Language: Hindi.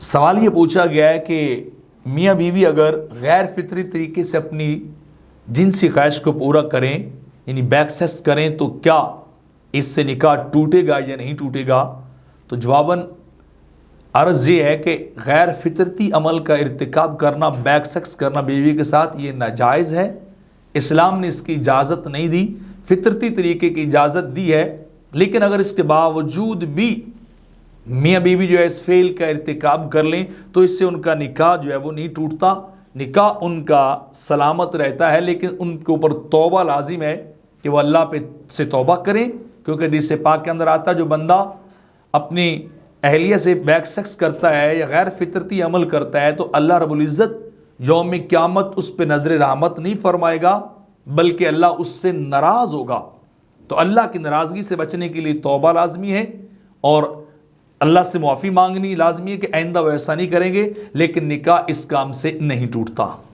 सवाल ये पूछा गया है कि मियाँ बीवी अगर गैर फितरी तरीके से अपनी जिनसी ख्वाहिश को पूरा करें यानी बैक सेक्स करें तो क्या इससे निकाह टूटेगा या नहीं टूटेगा। तो जवाबन अर्ज़ ये है कि गैर फितरती अमल का इर्तिकाब करना, बैक सेक्स करना बीवी के साथ, ये नाजायज़ है। इस्लाम ने इसकी इजाज़त नहीं दी, फितरती तरीके की इजाज़त दी है। लेकिन अगर इसके बावजूद भी मियाँ बीवी जो है इस फेल का इर्तिकाब कर लें तो इससे उनका निकाह जो है वो नहीं टूटता, निकाह उनका सलामत रहता है। लेकिन उनके ऊपर तौबा लाजिम है कि वह अल्लाह पे से तौबा करें, क्योंकि हदीस पाक के अंदर आता है जो बंदा अपनी अहलिया से बैक सेक्स करता है या गैर फितरती अमल करता है तो अल्लाह रब्बुल इज़्ज़त यौम क़यामत उस पर नज़र रहमत नहीं फरमाएगा, बल्कि अल्लाह उससे नाराज़ होगा। तो अल्लाह की नाराज़गी से बचने के लिए तौबा लाजमी है और अल्लाह से मुआफ़ी मांगनी लाजमी है कि आइंदा वैसा नहीं करेंगे। लेकिन निकाह इस काम से नहीं टूटता।